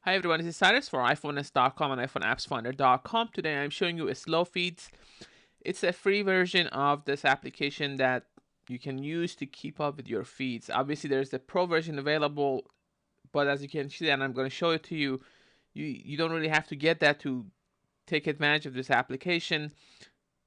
Hi everyone, this is Cyrus for iPhoneS.com and iPhoneAppsFinder.com. Today I'm showing you a slow feeds. It's a free version of this application that you can use to keep up with your feeds. Obviously there's the pro version available, but as you can see, and I'm going to show it to you, you don't really have to get that to take advantage of this application.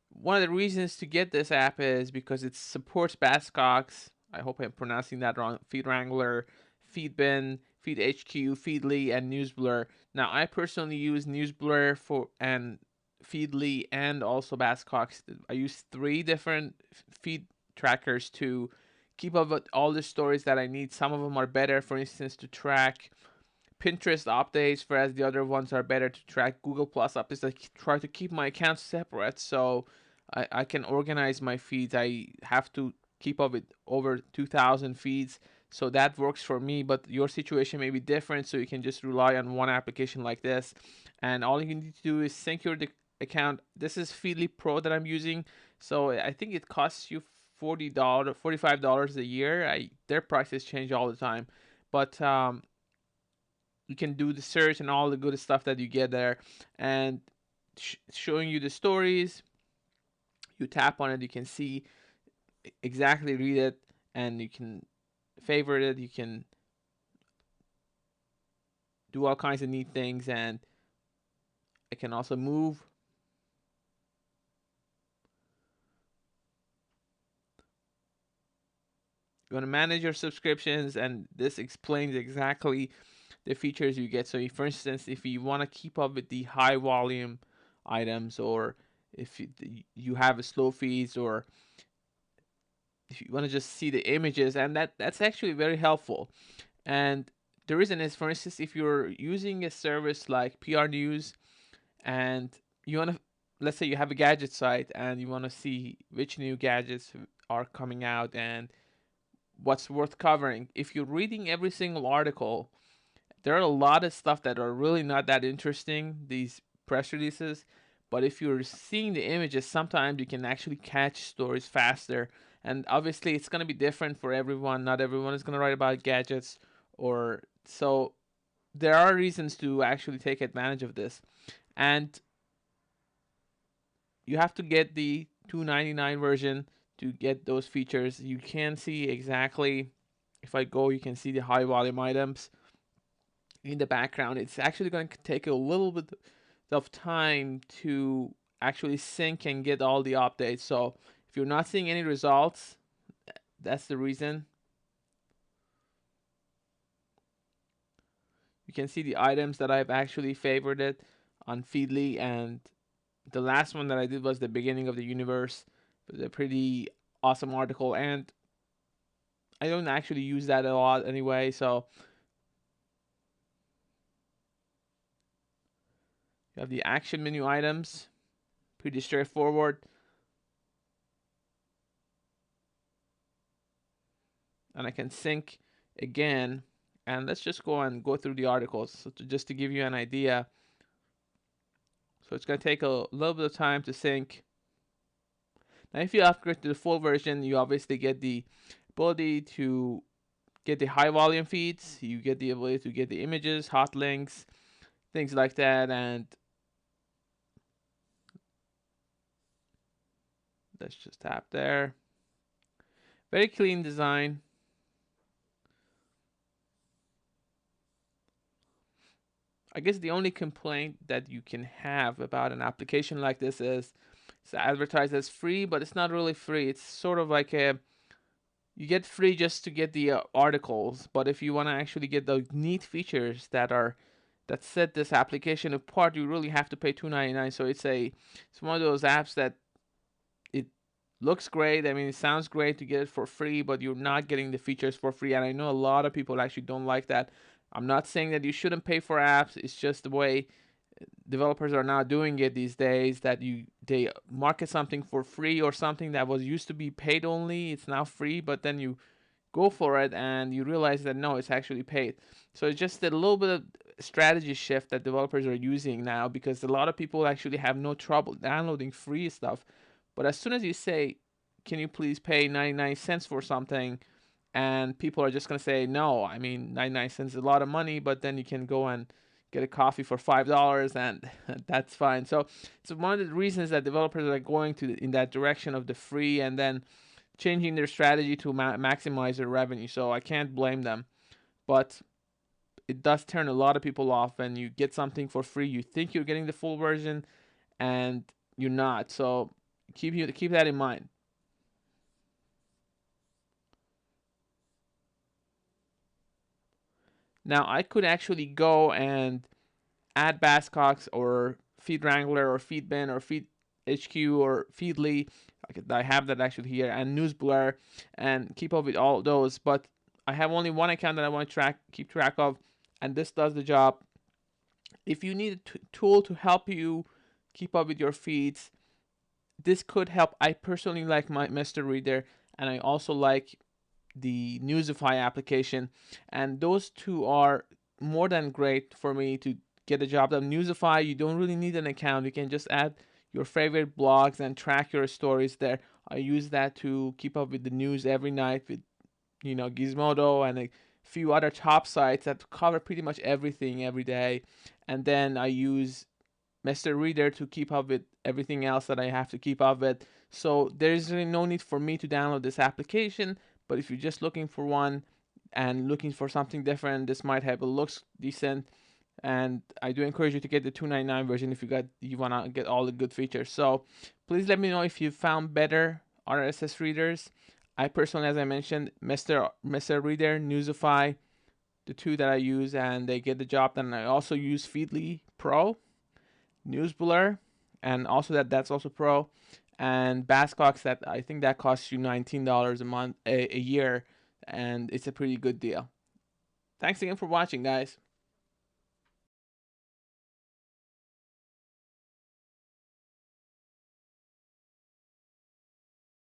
One of the reasons to get this app is because it supports Basscox. I hope I'm pronouncing that wrong. Feed Wrangler, Feedbin, Feed HQ, Feedly, and NewsBlur. Now, I personally use NewsBlur for and Feedly and also Basscox. I use three different feed trackers to keep up with all the stories that I need. Some of them are better, for instance, to track Pinterest updates, whereas the other ones are better to track Google Plus updates. I try to keep my accounts separate so I can organize my feeds. I have to keep up with over 2,000 feeds, so that works for me. But your situation may be different, so you can just rely on one application like this. And all you need to do is sync your account. This is Feedly Pro that I'm using, so I think it costs you $40, $45 a year. Their prices change all the time, but you can do the search and all the good stuff that you get there, and showing you the stories. You tap on it, you can see exactly, read it, and you can favorite it. You can do all kinds of neat things, and it can also move. You want to manage your subscriptions, and this explains exactly the features you get. So, for instance, if you want to keep up with the high volume items, or if you have a slow feeds, or if you want to just see the images, and that's actually very helpful. And the reason is, for instance, if you're using a service like PR News and you want to, let's say you have a gadget site and you want to see which new gadgets are coming out and what's worth covering. If you're reading every single article, there are a lot of stuff that are really not that interesting, these press releases. But if you're seeing the images, sometimes you can actually catch stories faster. And obviously, it's going to be different for everyone. Not everyone is going to write about gadgets, or so there are reasons to actually take advantage of this. And you have to get the 299 version to get those features. You can see exactly, if I go, you can see the high volume items in the background. It's actually going to take a little bit of time to actually sync and get all the updates. So if you're not seeing any results, that's the reason. You can see the items that I've actually favorited on Feedly, and the last one that I did was the beginning of the universe. It was a pretty awesome article, and I don't actually use that a lot anyway. So you have the action menu items, pretty straightforward. And I can sync again, and let's just go and go through the articles, so just to give you an idea. So it's going to take a little bit of time to sync. Now if you upgrade to the full version, you obviously get the ability to get the high volume feeds, you get the ability to get the images, hot links, things like that. And let's just tap there. Very clean design. I guess the only complaint that you can have about an application like this is it's advertised as free, but it's not really free. It's sort of like you get free just to get the articles, but if you want to actually get the neat features that set this application apart, you really have to pay $2.99. So it's one of those apps that it looks great. I mean, it sounds great to get it for free, but you're not getting the features for free. And I know a lot of people actually don't like that. I'm not saying that you shouldn't pay for apps. It's just the way developers are now doing it these days, that they market something for free, or something that was used to be paid only, it's now free, but then you go for it and you realize that no, it's actually paid. So it's just a little bit of strategy shift that developers are using now, because a lot of people actually have no trouble downloading free stuff. But as soon as you say, can you please pay 99 cents for something, and people are just going to say no. I mean, 99 cents is a lot of money, but then you can go and get a coffee for $5, and that's fine. So it's one of the reasons that developers are going in that direction of the free, and then changing their strategy to maximize their revenue. So I can't blame them, but it does turn a lot of people off when you get something for free. You think you're getting the full version, and you're not. So keep that in mind. Now I could actually go and add Basscocks or Feed Wrangler or Feed Bin or Feed HQ or Feedly. I have that actually here, and Newsblur, and keep up with all those. But I have only one account that I want to keep track of, and this does the job. If you need a tool to help you keep up with your feeds, this could help. I personally like my Mr. Reader, and I also like the Newsify application, and those two are more than great for me to get the job done. Newsify, you don't really need an account. You can just add your favorite blogs and track your stories there. I use that to keep up with the news every night with Gizmodo and a few other top sites that cover pretty much everything every day. And then I use Mr. Reader to keep up with everything else that I have to keep up with. So there's really no need for me to download this application. But if you're just looking for one and looking for something different, this might have. It looks decent, and I do encourage you to get the 299 version if you wanna get all the good features. So please let me know if you found better RSS readers. I personally, as I mentioned, Mr. Reader, Newsify, the two that I use, and they get the job done. I also use Feedly Pro, Newsblur, and also that's also Pro, and Basscocks, that I think that costs you $19 a month, a year, and it's a pretty good deal. Thanks again for watching, guys.